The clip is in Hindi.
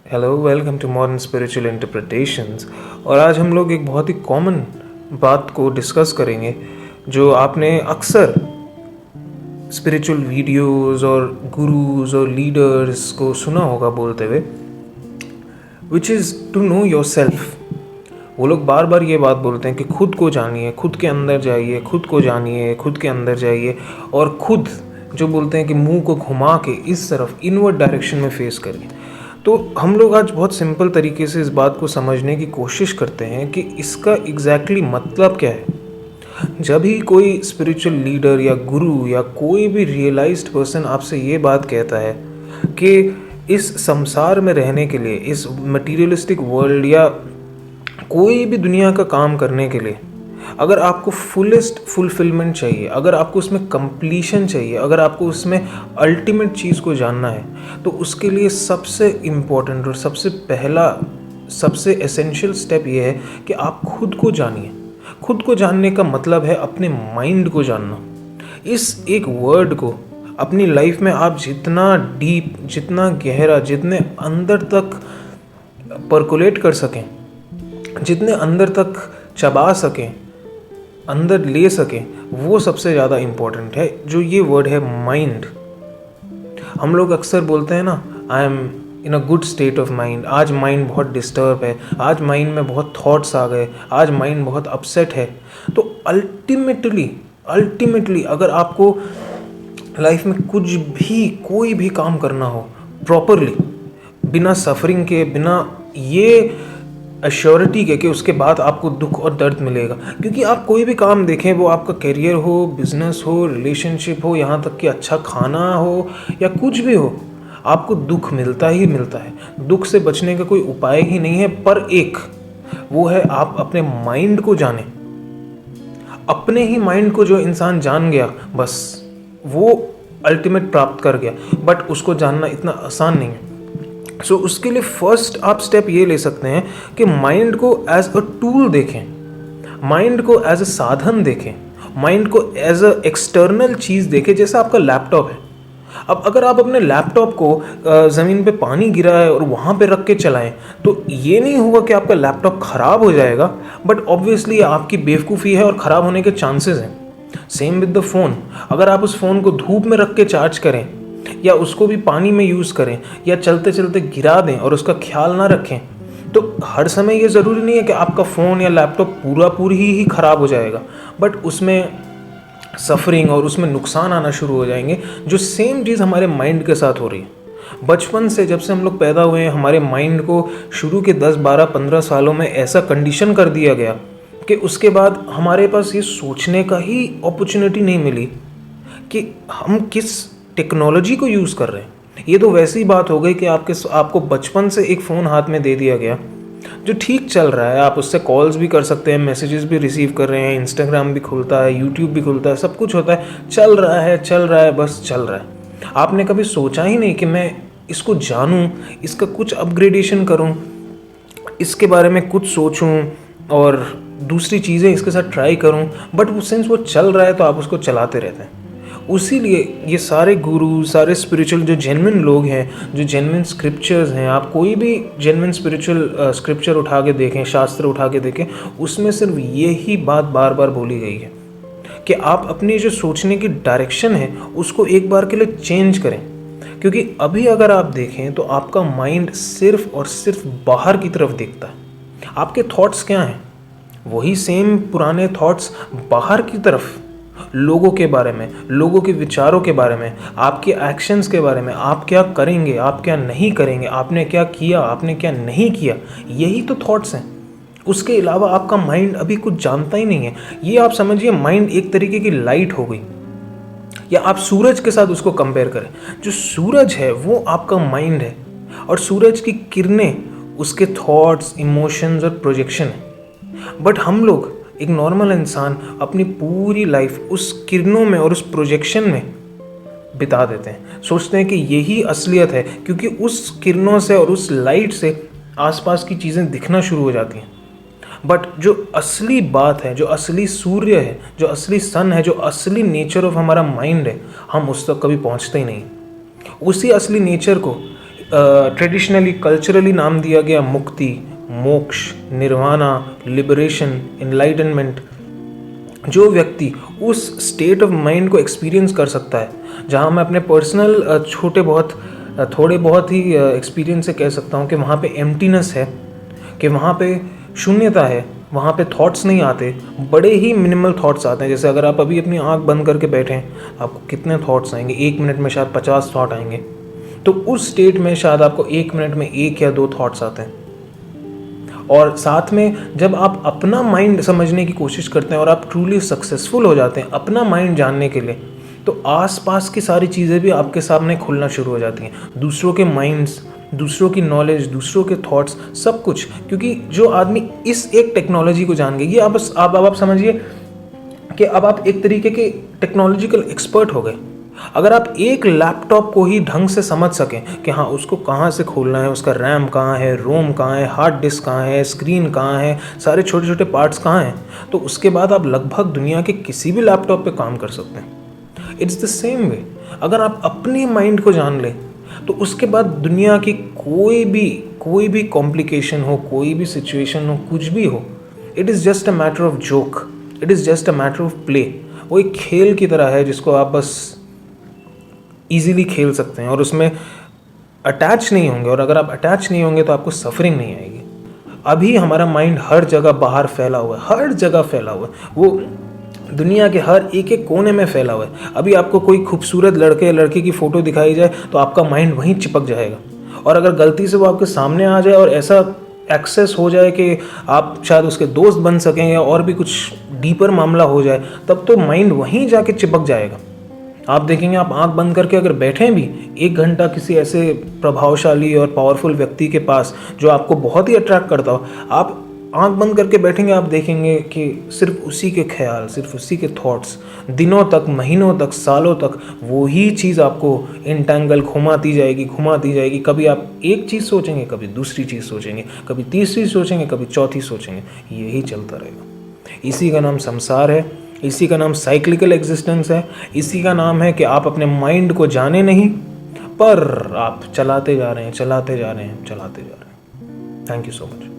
Hello, welcome to modern spiritual interpretations. और आज हम लोग एक बहुत ही कॉमन बात को डिस्कस करेंगे जो आपने अक्सर स्पिरिचुअल वीडियोस और गुरुज और लीडर्स को सुना होगा बोलते हुए, which is to know yourself. वो लोग बार बार ये बात बोलते हैं कि खुद को जानिए, खुद के अंदर जाइए, खुद को जानिए, खुद के अंदर जाइए। और खुद जो बोलते हैं कि मुंह को घुमा के इस तरफ इनवर्ड डायरेक्शन में फेस करिए। तो हम लोग आज बहुत सिंपल तरीके से इस बात को समझने की कोशिश करते हैं कि इसका एग्जैक्टली मतलब क्या है। जब ही कोई स्पिरिचुअल लीडर या गुरु या कोई भी रियलाइज्ड पर्सन आपसे ये बात कहता है कि इस संसार में रहने के लिए, इस मटीरियलिस्टिक वर्ल्ड या कोई भी दुनिया का काम करने के लिए, अगर आपको फुलेस्ट फुलफिलमेंट चाहिए, अगर आपको उसमें कंप्लीशन चाहिए, अगर आपको उसमें अल्टीमेट चीज़ को जानना है, तो उसके लिए सबसे इम्पोर्टेंट और सबसे पहला, सबसे एसेंशियल स्टेप ये है कि आप खुद को जानिए। खुद को जानने का मतलब है अपने माइंड को जानना। इस एक वर्ड को अपनी लाइफ में आप जितना डीप, जितना गहरा, जितने अंदर तक परकोलेट कर सकें, जितने अंदर तक चबा सकें, अंदर ले सकें, वो सबसे ज़्यादा इम्पोर्टेंट है। जो ये वर्ड है माइंड, हम लोग अक्सर बोलते हैं ना, I am in a good state of mind. आज माइंड बहुत डिस्टर्ब है, आज माइंड में बहुत थॉट्स आ गए, आज माइंड बहुत अपसेट है। तो अल्टीमेटली अगर आपको लाइफ में कुछ भी, कोई भी काम करना हो प्रॉपरली, बिना सफरिंग के, बिना ये अश्योरिटी के कि उसके बाद आपको दुख और दर्द मिलेगा, क्योंकि आप कोई भी काम देखें, वो आपका करियर हो, बिजनेस हो, रिलेशनशिप हो, यहाँ तक कि अच्छा खाना हो या कुछ भी हो, आपको दुख मिलता ही मिलता है। दुख से बचने का कोई उपाय ही नहीं है, पर एक वो है आप अपने माइंड को जानें। अपने ही माइंड को जो इंसान जान गया, बस वो अल्टीमेट प्राप्त कर गया। बट उसको जानना इतना आसान नहीं है। सो उसके लिए फर्स्ट आप स्टेप ये ले सकते हैं कि माइंड को एज अ टूल देखें, माइंड को एज अ साधन देखें, माइंड को एज अ एक्सटर्नल चीज़ देखें, जैसा आपका लैपटॉप है। अब अगर आप अपने लैपटॉप को ज़मीन पे पानी गिरा है और वहाँ पे रख के चलाएं, तो ये नहीं होगा कि आपका लैपटॉप ख़राब हो जाएगा, बट ऑब्वियसली आपकी बेवकूफ़ी है और ख़राब होने के चांसेस हैं। सेम विद द फ़ोन, अगर आप उस फ़ोन को धूप में रख के चार्ज करें या उसको भी पानी में यूज़ करें या चलते चलते गिरा दें और उसका ख्याल ना रखें, तो हर समय ये ज़रूरी नहीं है कि आपका फ़ोन या लैपटॉप पूरी ही ख़राब हो जाएगा, बट उसमें सफरिंग और उसमें नुकसान आना शुरू हो जाएंगे। जो सेम चीज़ हमारे माइंड के साथ हो रही है। बचपन से, जब से हम लोग पैदा हुए हैं, हमारे माइंड को शुरू के 10, 12, 15 सालों में ऐसा कंडीशन कर दिया गया कि उसके बाद हमारे पास ये सोचने का ही अपॉर्चुनिटी नहीं मिली कि हम किस टेक्नोलॉजी को यूज़ कर रहे हैं। ये तो वैसी बात हो गई कि आपको बचपन से एक फ़ोन हाथ में दे दिया गया जो ठीक चल रहा है, आप उससे कॉल्स भी कर सकते हैं, मैसेजेस भी रिसीव कर रहे हैं, इंस्टाग्राम भी खुलता है, यूट्यूब भी खुलता है, सब कुछ होता है, चल रहा है, बस चल रहा है। आपने कभी सोचा ही नहीं कि मैं इसको जानूं, इसका कुछ अपग्रेडेशन करूं, इसके बारे में कुछ सोचूं और दूसरी चीज़ें इसके साथ ट्राई करूं। बट वो सिंस वो चल रहा है तो आप उसको चलाते रहते हैं। उसीलिए ये सारे गुरु, सारे स्पिरिचुअल जो जेन्युइन लोग हैं, जो जेन्युइन स्क्रिप्चर्स हैं, आप कोई भी जेन्युइन स्पिरिचुअल स्क्रिप्चर उठा के देखें, शास्त्र उठा के देखें, उसमें सिर्फ ये ही बात बार बार बोली गई है कि आप अपनी जो सोचने की डायरेक्शन है उसको एक बार के लिए चेंज करें। क्योंकि अभी अगर आप देखें तो आपका माइंड सिर्फ और सिर्फ बाहर की तरफ देखता है। आपके थॉट्स क्या हैं? वही सेम पुराने थॉट्स बाहर की तरफ, लोगों के बारे में, लोगों के विचारों के बारे में, आपके एक्शंस के बारे में, आप क्या करेंगे, आप क्या नहीं करेंगे, आपने क्या किया, आपने क्या नहीं किया, यही तो थॉट्स हैं। उसके अलावा आपका माइंड अभी कुछ जानता ही नहीं है। ये आप समझिए माइंड एक तरीके की लाइट हो गई, या आप सूरज के साथ उसको कंपेयर करें। जो सूरज है वो आपका माइंड है और सूरज की किरणें उसके थॉट्स, इमोशंस और प्रोजेक्शन है। बट हम लोग, एक नॉर्मल इंसान, अपनी पूरी लाइफ उस किरणों में और उस प्रोजेक्शन में बिता देते हैं। सोचते हैं कि यही असलियत है, क्योंकि उस किरणों से और उस लाइट से आसपास की चीज़ें दिखना शुरू हो जाती हैं। बट जो असली बात है, जो असली सूर्य है, जो असली सन है, जो असली नेचर ऑफ हमारा माइंड है, हम उस तक कभी पहुंचते ही नहीं। उसी असली नेचर को ट्रेडिशनली कल्चरली नाम दिया गया मुक्ति, मोक्ष, निर्वाणा, लिबरेशन, एनलाइटनमेंट, जो व्यक्ति उस स्टेट ऑफ माइंड को एक्सपीरियंस कर सकता है, जहाँ मैं अपने पर्सनल थोड़े बहुत ही एक्सपीरियंस से कह सकता हूँ कि वहाँ पे एम्प्टीनेस है, कि वहाँ पे शून्यता है, वहाँ पे थॉट्स नहीं आते, बड़े ही मिनिमल थॉट्स आते हैं। जैसे अगर आप अभी अपनी आंख बंद करके बैठे हैं, आपको कितने थॉट्स आएंगे? 1 मिनट में शायद 50 थॉट आएंगे। तो उस स्टेट में शायद आपको 1 मिनट में 1 या 2 थॉट्स आते हैं। और साथ में जब आप अपना माइंड समझने की कोशिश करते हैं और आप ट्रूली सक्सेसफुल हो जाते हैं अपना माइंड जानने के लिए, तो आसपास की सारी चीज़ें भी आपके सामने खुलना शुरू हो जाती हैं। दूसरों के माइंड्स, दूसरों की नॉलेज, दूसरों के थॉट्स, सब कुछ। क्योंकि जो आदमी इस एक टेक्नोलॉजी को जान गए, ये आप समझिए कि अब आप एक तरीके के टेक्नोलॉजिकल एक्सपर्ट हो गए। अगर आप एक लैपटॉप को ही ढंग से समझ सकें कि हाँ उसको कहाँ से खोलना है, उसका रैम कहाँ है, रोम कहाँ है, हार्ड डिस्क कहाँ है, स्क्रीन कहाँ है, सारे छोटे छोटे पार्ट्स कहाँ हैं, तो उसके बाद आप लगभग दुनिया के किसी भी लैपटॉप पे काम कर सकते हैं। इट्स द सेम वे, अगर आप अपने माइंड को जान लें तो उसके बाद दुनिया की कोई भी कॉम्प्लिकेशन हो, कोई भी सिचुएशन हो, कुछ भी हो, it is just a matter of joke, it is just a matter of play. वो एक खेल की तरह है जिसको आप बस ईजीली खेल सकते हैं और उसमें अटैच नहीं होंगे। और अगर आप अटैच नहीं होंगे तो आपको सफरिंग नहीं आएगी। अभी हमारा माइंड हर जगह बाहर फैला हुआ है, हर जगह फैला हुआ है, वो दुनिया के हर एक कोने में फैला हुआ है। अभी आपको कोई खूबसूरत लड़के या लड़की की फ़ोटो दिखाई जाए तो आपका माइंड वहीं चिपक जाएगा। और अगर गलती से वो आपके सामने आ जाए और ऐसा एक्सेस हो जाए कि आप शायद उसके दोस्त बन सकें या और भी कुछ डीपर मामला हो जाए, तब तो माइंड वहीं जाके चिपक जाएगा। आप देखेंगे, आप आंख बंद करके अगर बैठें भी 1 घंटा किसी ऐसे प्रभावशाली और पावरफुल व्यक्ति के पास जो आपको बहुत ही अट्रैक्ट करता हो, आप आंख बंद करके बैठेंगे, आप देखेंगे कि सिर्फ उसी के ख्याल, सिर्फ उसी के थॉट्स दिनों तक, महीनों तक, सालों तक वो ही चीज़ आपको इंटेंगल घुमाती जाएगी। कभी आप एक चीज़ सोचेंगे, कभी दूसरी चीज़ सोचेंगे, कभी तीसरी सोचेंगे, कभी चौथी सोचेंगे, यही चलता रहेगा। इसी का नाम संसार है, इसी का नाम साइक्लिकल एग्जिस्टेंस है, इसी का नाम है कि आप अपने माइंड को जाने नहीं, पर आप चलाते जा रहे हैं। Thank you so much.